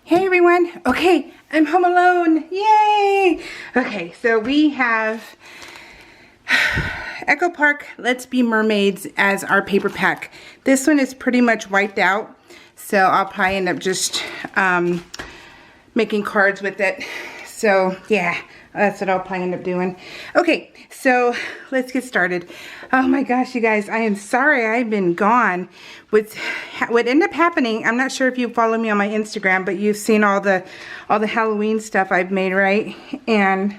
Hey everyone. Okay, I'm home alone. Yay! Okay, so we have Echo Park Let's Be Mermaids as our paper pack. This one is pretty much wiped out, so I'll probably end up just making cards with it. So yeah, that's what I'll probably end up doing. Okay, so let's get started. Oh my gosh, you guys, I am sorry I've been gone. What ended up happening, I'm not sure if you follow me on my Instagram, but you've seen all the Halloween stuff I've made, right? And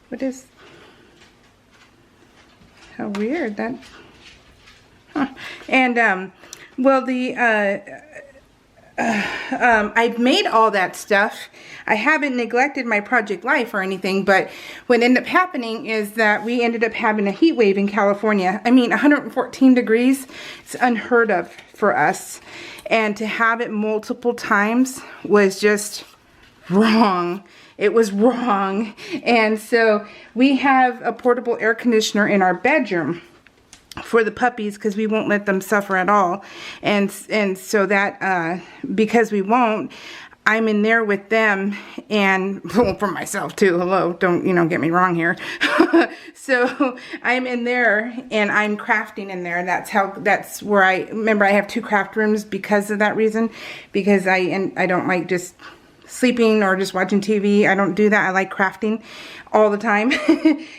what is, how weird that, huh. And well, I've made all that stuff. I haven't neglected my project life or anything, but what ended up happening is that we ended up having a heat wave in California. I mean, 114 degrees, it's unheard of for us. And to have it multiple times was just wrong. It was wrong. And so we have a portable air conditioner in our bedroom for the puppies because we won't let them suffer at all. And so that, because we won't, I'm in there with them, and well, for myself too. Hello, don't, get me wrong here. So I'm in there and I'm crafting in there. That's where I have 2 craft rooms because of that reason, because I don't like just sleeping or just watching TV. I don't do that. I like crafting all the time.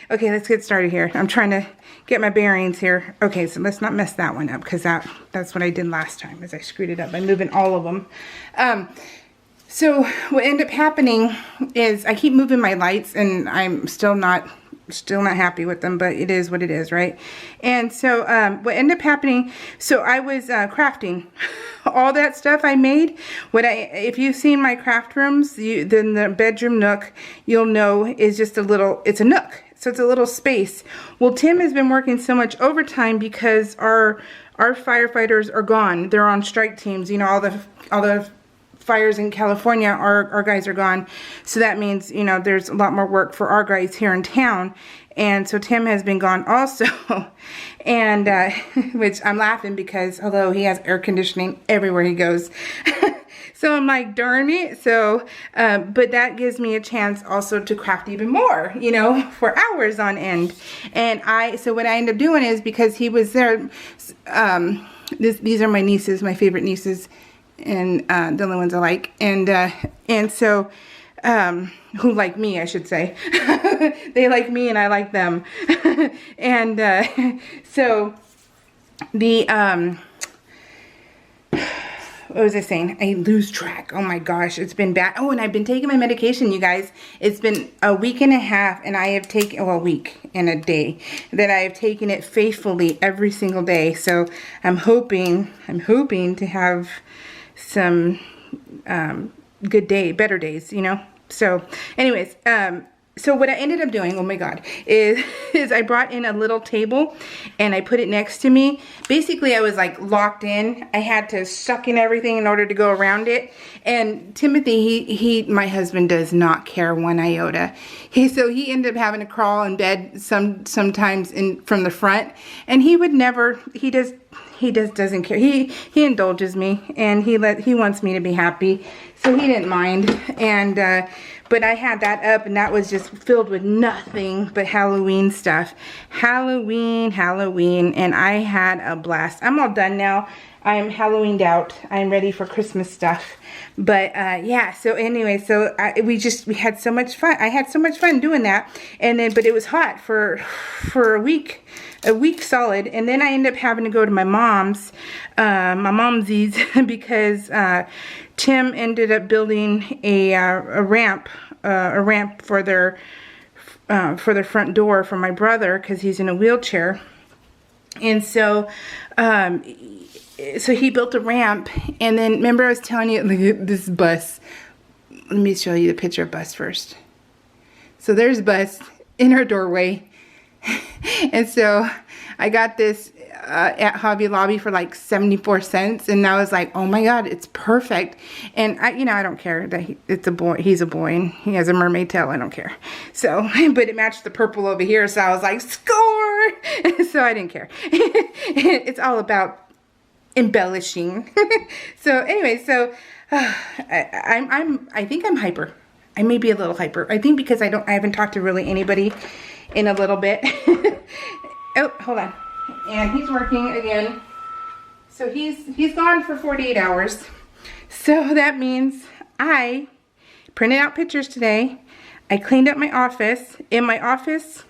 Okay, let's get started here. I'm trying to get my bearings here. Okay, so let's not mess that one up, because that's what I did last time, is I screwed it up by moving all of them. So what ended up happening is I keep moving my lights, and I'm still not happy with them, but it is what it is, right? And so what ended up happening, so I was crafting all that stuff I made. If you've seen my craft rooms, then the bedroom nook, you'll know, is just it's a nook. So it's a little space. Well, Tim has been working so much overtime because our firefighters are gone. They're on strike teams. All the fires in California, our guys are gone. So that means, there's a lot more work for our guys here in town. And so Tim has been gone also. And, which I'm laughing because, although he has air conditioning everywhere he goes. So I'm like, darn it. So, but that gives me a chance also to craft even more, for hours on end. And so what I end up doing is, because he was there, these are my nieces, my favorite nieces, and the only ones I like, and so who like me, I should say. They like me and I like them. And so the what was I saying? I lose track. Oh my gosh, it's been bad. Oh, and I've been taking my medication, you guys. It's been a week and a half, and I have taken, well, a week and a day, that I have taken it faithfully every single day. So I'm hoping to have some better days, So anyways, so what I ended up doing, oh my God, is I brought in a little table and I put it next to me. Basically, I was like locked in. I had to suck in everything in order to go around it. And Timothy, my husband, does not care one iota. So he ended up having to crawl in bed sometimes from the front, and he would never. He doesn't care. He indulges me, and he wants me to be happy, so he didn't mind. And but I had that up, and that was just filled with nothing but Halloween stuff. Halloween, and I had a blast. I'm all done now. I'm Halloweened out. I'm ready for Christmas stuff. But yeah, so anyway, so we had so much fun. I had so much fun doing that. And then, but it was hot for a week solid. And then I ended up having to go to my mom's, momsies, because Tim ended up building a ramp for their front door for my brother, because he's in a wheelchair. And so so he built a ramp, and then remember I was telling you, look at this bus. Let me show you the picture of Bus first. So there's Bus in her doorway. And so I got this at Hobby Lobby for like 74 cents, and I was like, oh my God, it's perfect. And I don't care that it's a boy. He's a boy and he has a mermaid tail. I don't care. So, but it matched the purple over here, so I was like, score. So I didn't care. It's all about embellishing. So anyway, so I think I'm hyper. I may be a little hyper. I think because I haven't talked to really anybody in a little bit. Oh, hold on. And he's working again. So he's gone for 48 hours. So that means I printed out pictures today. I cleaned up my office. In my office,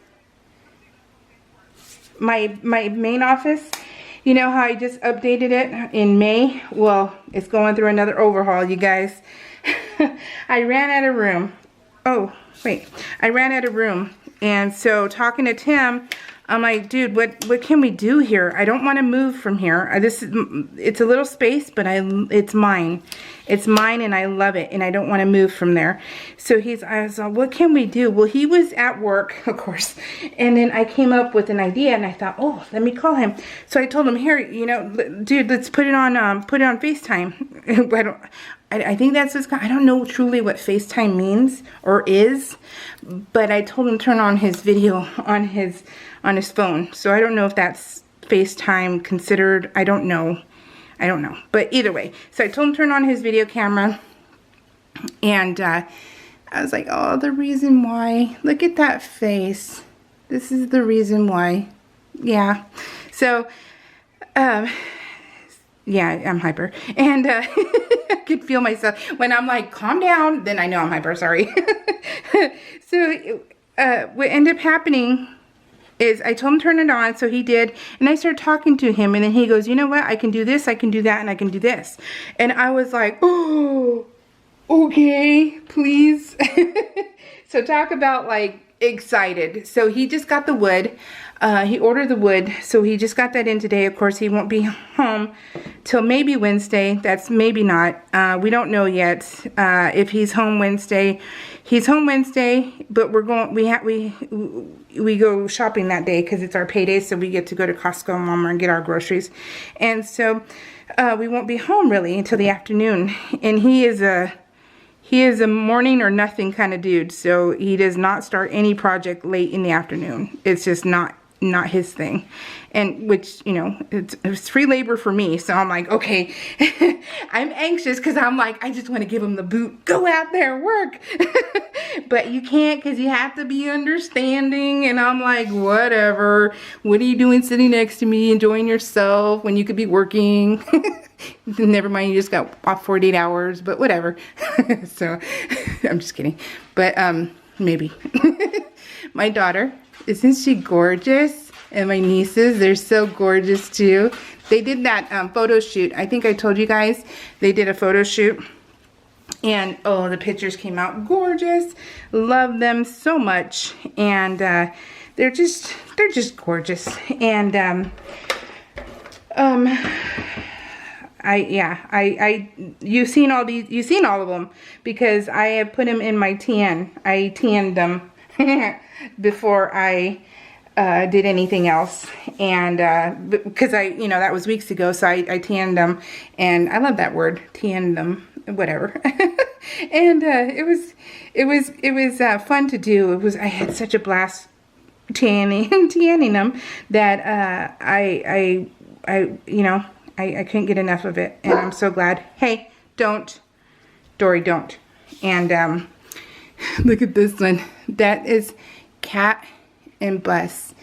my main office, you know how I just updated it in May? Well, it's going through another overhaul, you guys. I ran out of room. Oh, wait. I ran out of room. And so talking to Tim, I'm like, dude, what can we do here? I don't want to move from here. It's a little space, but it's mine. It's mine and I love it and I don't want to move from there. So I was like, what can we do? Well, he was at work, of course. And then I came up with an idea and I thought, oh, let me call him. So I told him, here, you know, dude, let's put it on FaceTime. I think that's what's, I don't know truly what FaceTime means or is, but I told him to turn on his video on his phone. So I don't know if that's FaceTime considered. I don't know. But either way, so I told him to turn on his video camera, and I was like, oh, the reason why. Look at that face. This is the reason why. Yeah. So, yeah, I'm hyper. And I could feel myself. When I'm like, calm down, then I know I'm hyper, sorry. So, what ended up happening is I told him to turn it on, so he did, and I started talking to him, and then he goes, you know what, I can do this, I can do that, and I can do this. And I was like, oh, okay, please. So talk about like excited. So he just got the wood. He ordered the wood, so he just got that in today. Of course, he won't be home till maybe Wednesday. That's maybe not. We don't know yet if he's home Wednesday. He's home Wednesday, but we're going. We go shopping that day because it's our payday, so we get to go to Costco and Walmart and get our groceries. And so we won't be home really until the afternoon. And he is a morning or nothing kind of dude, so he does not start any project late in the afternoon. It's just not his thing. And which, you know, it's free labor for me, so I'm like, okay. I'm anxious because I'm like, I just want to give him the boot, go out there, work. But you can't, because you have to be understanding. And I'm like, whatever, what are you doing sitting next to me enjoying yourself when you could be working? Never mind, you just got off 48 hours, but whatever. So I'm just kidding, but maybe. My daughter, isn't she gorgeous? And my nieces, they're so gorgeous too. They did that photo shoot. I think I told you guys they did a photo shoot, and oh, the pictures came out gorgeous. Love them so much. And they're just gorgeous. And you've seen all of them, because I have put them in my TN. I TN'd them before I did anything else, and because that was weeks ago, so I TN'd them, and I love that word, TN'd them, whatever. And it was fun to do. I had such a blast tanning them that I couldn't get enough of it, and I'm so glad. Hey, don't, Dory, don't. And look at this one. That is Cat and Bus,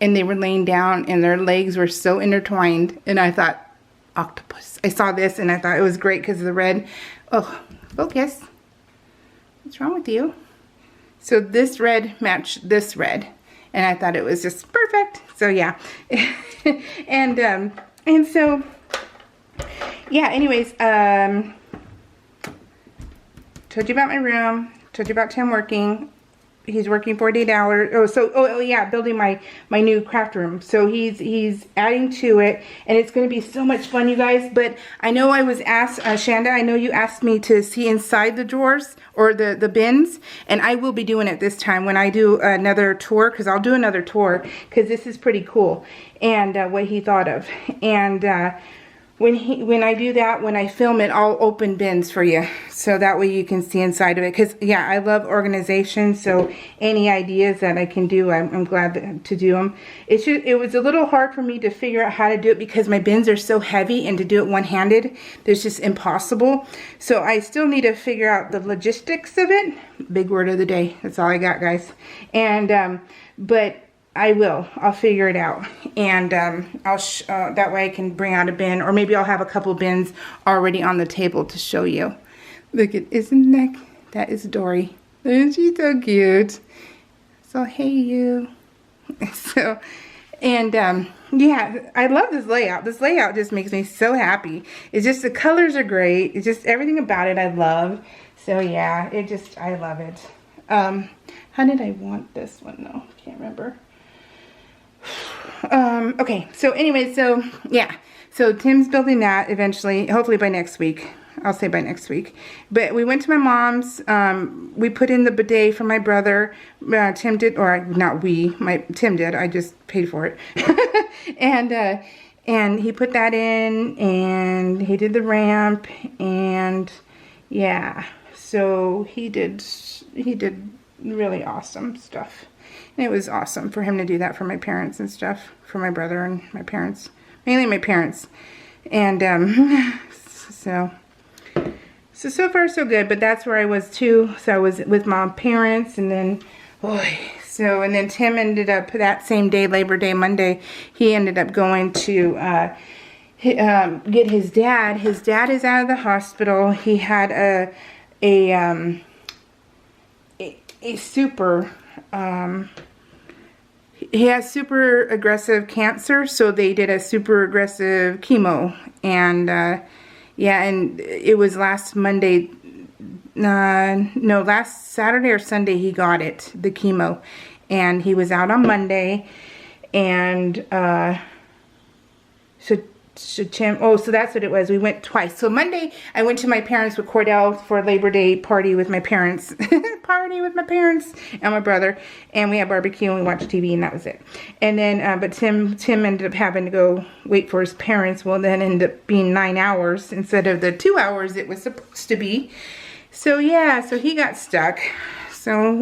and they were laying down, and their legs were so intertwined, and I thought, octopus. I saw this, and I thought it was great because of the red. Oh, focus. What's wrong with you? So this red matched this red, and I thought it was just perfect. So yeah. And so yeah, anyways, told you about my room, told you about Tim working. He's working 48 hours. Oh yeah, building my new craft room. So he's adding to it, and it's going to be so much fun, you guys. But I know I was asked, Shanda, I know you asked me to see inside the drawers or the bins, and I will be doing it this time when I do another tour, because I'll do another tour, because this is pretty cool, and what he thought of. And when I do that, when I film it, I'll open bins for you, so that way you can see inside of it. Because yeah, I love organization, so any ideas that I can do, I'm glad to do them. It was a little hard for me to figure out how to do it because my bins are so heavy, and to do it one-handed, it's just impossible. So I still need to figure out the logistics of it. Big word of the day. That's all I got, guys. And but I'll figure it out, and that way I can bring out a bin, or maybe I'll have a couple bins already on the table to show you. Look at, isn't that is Dory. Isn't she so cute? So hey you. So, and yeah, I love this layout. This layout just makes me so happy. It's just, the colors are great. It's just everything about it I love. So yeah, I love it. How did I want this one though? Can't remember. Okay, so anyway, so yeah, so Tim's building that eventually, hopefully by next week. I'll say by next week. But we went to my mom's. We put in the bidet for my brother. Tim did, or not we, Tim did. I just paid for it. And he put that in, and he did the ramp, and yeah, so he did really awesome stuff. And it was awesome for him to do that for my parents and stuff, for my brother and my parents, mainly my parents. And so far so good. But that's where I was too. So I was with my parents, and then and then Tim ended up that same day, Labor Day, Monday, he ended up going to get his dad. His dad is out of the hospital. He had a super he has super aggressive cancer, so they did a super aggressive chemo, and yeah, and it was last Monday, no, last Saturday or Sunday he got it, the chemo, and he was out on Monday, and so that's what it was. We went twice. So Monday, I went to my parents with Cordell for a Labor Day party with my parents. And my brother. And we had barbecue, and we watched TV, and that was it. And then, but Tim ended up having to go wait for his parents. Well, then ended up being 9 hours instead of the 2 hours it was supposed to be. So yeah, so he got stuck. So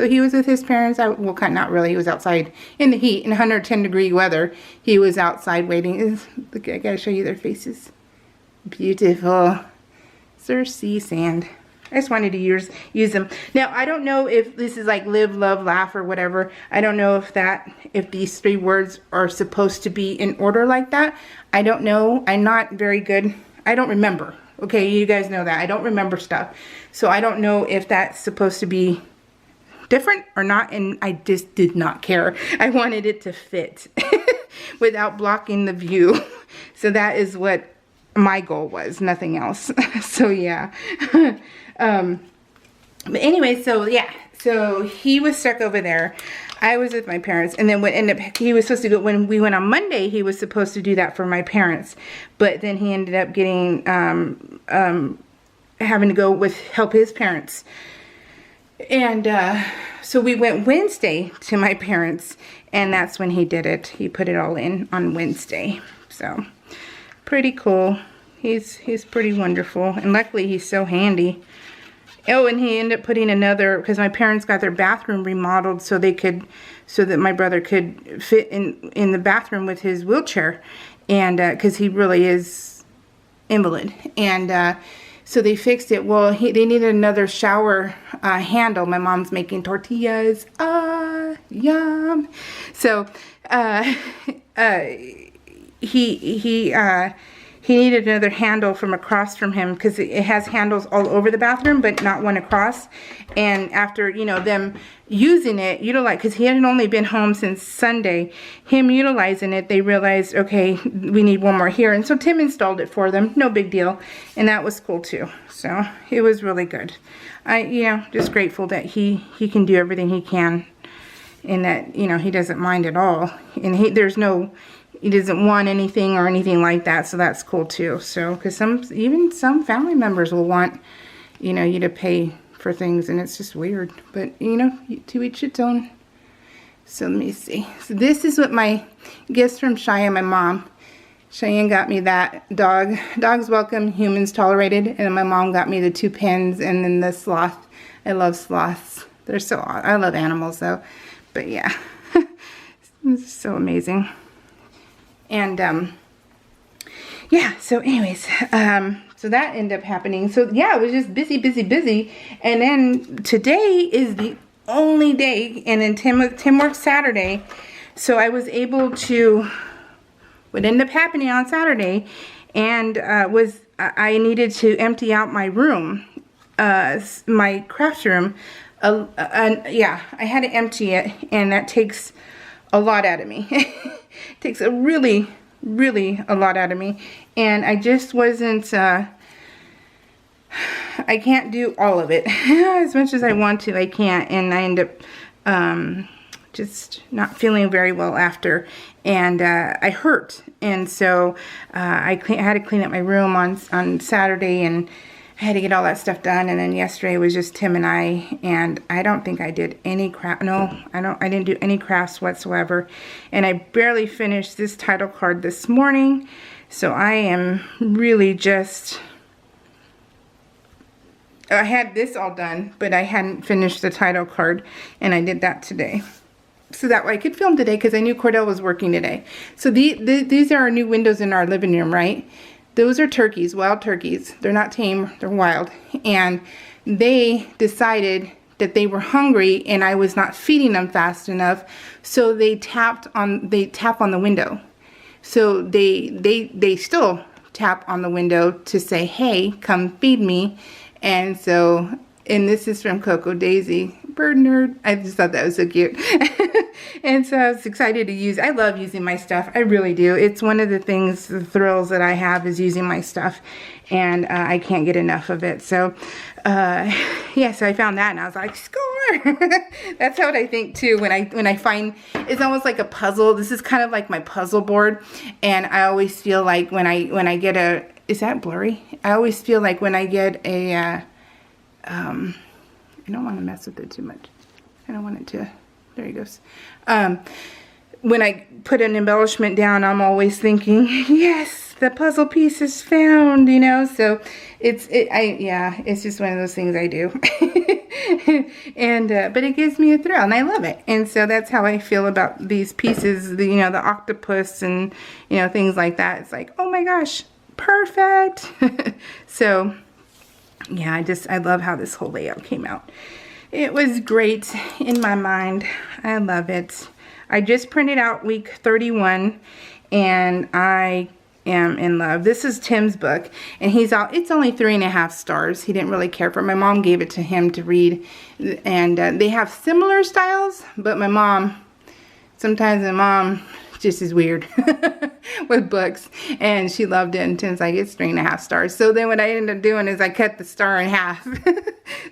he was with his parents. Well, not really. He was outside in the heat, in 110-degree weather. He was outside waiting. Look, I gotta show you their faces. Beautiful. Cersei sand. I just wanted to use them. Now, I don't know if this is like live, love, laugh, or whatever. I don't know if these 3 words are supposed to be in order like that. I don't know. I'm not very good. I don't remember. Okay, you guys know that. I don't remember stuff. So I don't know if that's supposed to be different or not, and I just did not care. I wanted it to fit without blocking the view. So that is what my goal was, nothing else. So yeah. But anyway, so yeah. So he was stuck over there. I was with my parents, and then he was supposed to go, when we went on Monday, he was supposed to do that for my parents, but then he ended up getting, having to go help his parents. And, so we went Wednesday to my parents, and that's when he did it. He put it all in on Wednesday. So, pretty cool. He's pretty wonderful, and luckily he's so handy. Oh, and he ended up putting because my parents got their bathroom remodeled so that my brother could fit in the bathroom with his wheelchair, and because he really is invalid, and so they fixed it. Well, they needed another shower handle. My mom's making tortillas. Yum. So he needed another handle from across from him, because it has handles all over the bathroom, but not one across. And after, them using it, because he hadn't only been home since Sunday, him utilizing it, they realized, okay, we need one more here. And so Tim installed it for them. No big deal. And that was cool too. So it was really good. Just grateful that he can do everything he can, and that, he doesn't mind at all. And he doesn't want anything or anything like that, so that's cool too. So, because even some family members will want, you to pay for things, and it's just weird. But, to each its own. So let me see. So this is what my gifts from Shia, my mom. Cheyenne got me that dog. Dogs welcome, humans tolerated. And then my mom got me the 2 pins and then the sloth. I love sloths. They're so, I love animals though. But yeah, it's so amazing. And yeah, so anyways, so that ended up happening. So yeah, it was just busy, busy, busy. And then today is the only day, and then Tim works Saturday. So I was able to, what ended up happening on Saturday, and I needed to empty out my room, my craft room. Yeah, I had to empty it, and that takes a lot out of me. It takes a really a lot out of me, and I just wasn't, I can't do all of it. As much as I want to, I can't, and I end up just not feeling very well after, and I hurt, and so I had to clean up my room on Saturday, and I had to get all that stuff done. And then yesterday was just Tim and I don't think I did any craft. No, I didn't do any crafts whatsoever, and I barely finished this title card this morning, so I am really just, I had this all done, but I hadn't finished the title card, and I did that today. So that way I could film today, because I knew Cordell was working today. So these are our new windows in our living room, right? Those are turkeys, wild turkeys. They're not tame, they're wild. And they decided that they were hungry and I was not feeding them fast enough. So they tap on the window. So they still tap on the window to say, hey, come feed me. And so, and this is from Coco Daisy, bird nerd. I just thought that was so cute. And so I was excited to use, I love using my stuff. I really do. It's one of the things, the thrills that I have is using my stuff. And I can't get enough of it. So, yeah, so I found that and I was like, score! That's what I think too when I find, it's almost like a puzzle. This is kind of like my puzzle board. And I always feel like when I get a, is that blurry? I always feel like when I get a, I don't want to mess with it too much. I don't want it to, there he goes. When I put an embellishment down, I'm always thinking, yes, the puzzle piece is found, you know. So yeah, it's just one of those things I do. And but it gives me a thrill, and I love it. And so that's how I feel about these pieces, you know, the octopus and, you know, things like that. It's like, oh my gosh, perfect. So yeah, I love how this whole layout came out. It was great in my mind. I love it. I just printed out week 31, and I am in love. This is Tim's book, and it's only 3.5 stars. He didn't really care for it. My mom gave it to him to read, and they have similar styles, but sometimes my mom just is weird with books, and she loved it, and Tim's like, it's 3.5 stars. So then what I ended up doing is I cut the star in half.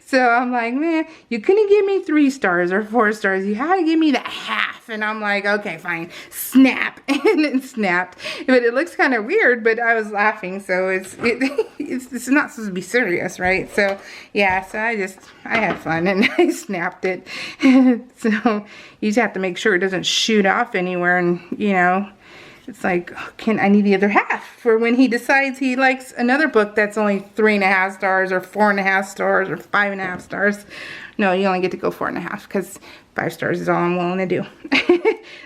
So I'm like, man, you couldn't give me 3 stars or 4 stars. You had to give me that half. And I'm like, okay, fine. Snap. And it snapped. But it looks kind of weird, but I was laughing. So it's not supposed to be serious, right? So yeah, so I had fun and I snapped it. So you just have to make sure it doesn't shoot off anywhere, and you know, it's like, I need the other half for when he decides he likes another book that's only 3.5 stars or 4.5 stars or 5.5 stars. No, you only get to go 4.5, because 5 stars is all I'm willing to do.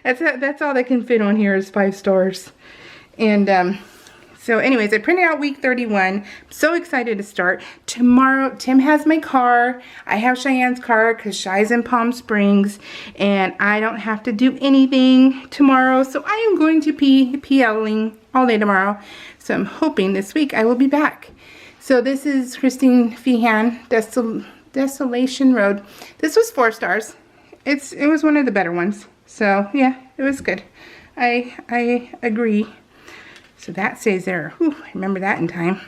That's all that can fit on here is 5 stars. And so anyways, I printed out week 31. I'm so excited to start. Tomorrow, Tim has my car. I have Cheyenne's car because Shy's in Palm Springs. And I don't have to do anything tomorrow. So I am going to be PLing all day tomorrow. So I'm hoping this week I will be back. So this is Christine Feehan, Desolation Road. This was 4 stars. It was one of the better ones. So yeah, it was good. I agree. So that stays there. Whew, I remember that in time.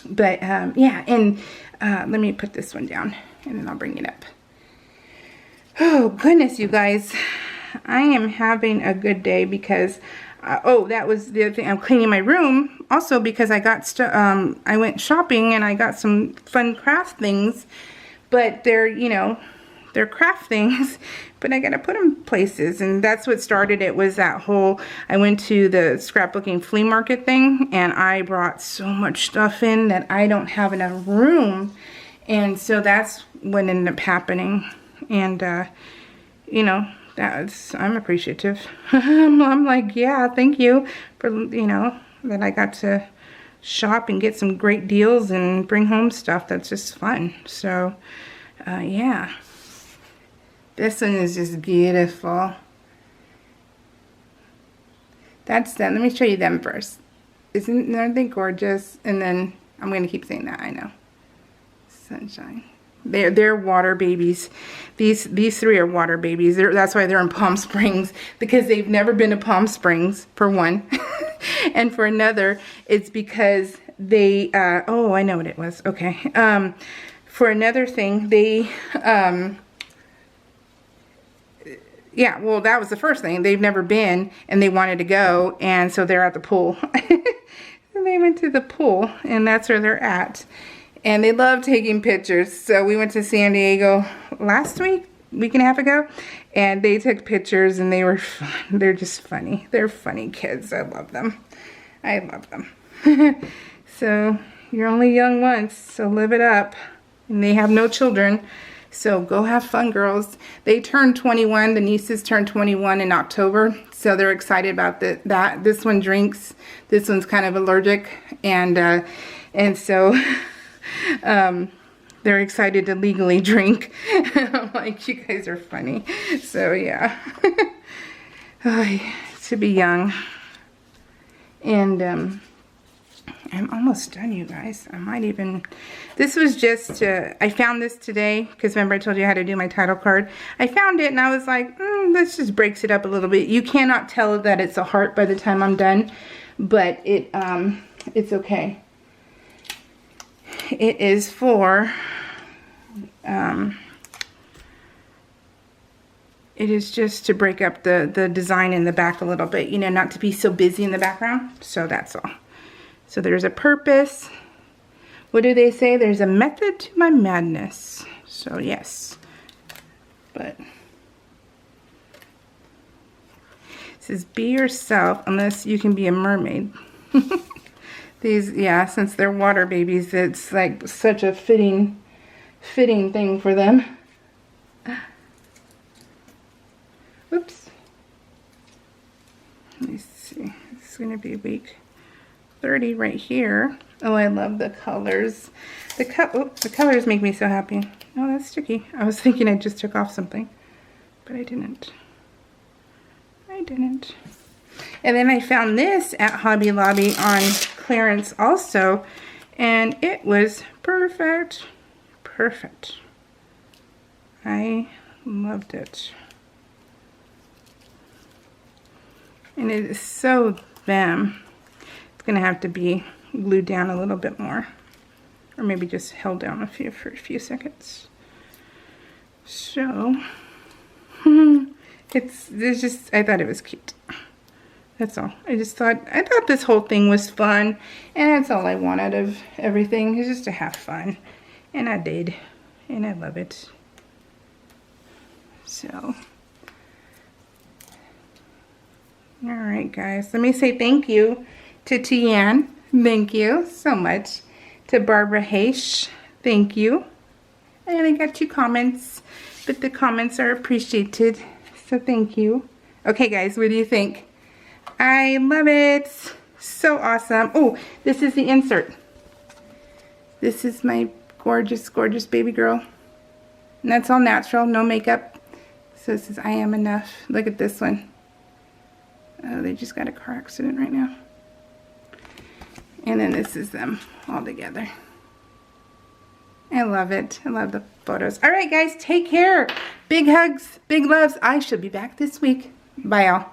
But yeah, and let me put this one down and then I'll bring it up. Oh goodness, you guys. I am having a good day because, oh, that was the other thing. I'm cleaning my room also because I got, I went shopping and I got some fun craft things. But they're, you know, they're craft things, but I gotta put them places, and that's what started it. Was that whole, I went to the scrapbooking flea market thing, and I brought so much stuff in that I don't have enough room, and so that's what ended up happening. And you know, I'm appreciative. I'm like, yeah, thank you for, you know, that I got to shop and get some great deals and bring home stuff that's just fun. So yeah, this one is just beautiful. That's them. Let me show you them first. Aren't they gorgeous? And then I'm going to keep saying that, I know. Sunshine. They're water babies. These three are water babies. That's why they're in Palm Springs, because they've never been to Palm Springs, for one. And for another, it's because they, oh, I know what it was. Okay. For another thing, they, yeah, well, that was the first thing. They've never been, and they wanted to go, and so they're at the pool. And they went to the pool, and that's where they're at. And they love taking pictures. So we went to San Diego last week and a half ago, and they took pictures, and they were fun. They're just funny. They're funny kids. I love them. I love them. So you're only young once, so live it up. And they have no children, so go have fun, girls. They turned 21. The nieces turned 21 in October, so they're excited about that. This one drinks. This one's kind of allergic, and so they're excited to legally drink. I'm like, you guys are funny. So yeah, to be young. And I'm almost done, you guys. I might even, this was just, I found this today, because remember I told you how to do my title card. I found it and I was like, this just breaks it up a little bit. You cannot tell that it's a heart by the time I'm done, but it's okay. It is for, it is just to break up the design in the back a little bit, you know, not to be so busy in the background. So that's all. So there's a purpose. What do they say? There's a method to my madness. So yes, but it says be yourself unless you can be a mermaid. These, yeah, since they're water babies, it's like such a fitting thing for them. Whoops. Let me see. It's going to be week 30 right here. Oh, I love the colors. The colors make me so happy. Oh, that's sticky. I was thinking I just took off something, but I didn't. And then I found this at Hobby Lobby on clearance also, and it was perfect. Perfect. I loved it. And it is so them. It's going to have to be glued down a little bit more, or maybe just held down for a few seconds. So there's just, I thought it was cute. That's all. I thought this whole thing was fun, and that's all I want out of everything, is just to have fun. And I did, and I love it. So, all right, guys. Let me say thank you to Tian. Thank you so much. To Barbara Haish. Thank you. And I got 2 comments, but the comments are appreciated. So thank you. Okay, guys, what do you think? I love it. So awesome. Oh, this is the insert. This is my gorgeous, gorgeous baby girl. And that's all natural, no makeup. So it says, I am enough. Look at this one. Oh, they just got a car accident right now. And then this is them all together. I love it. I love the photos. All right, guys, take care. Big hugs, big loves. I shall be back this week. Bye, all.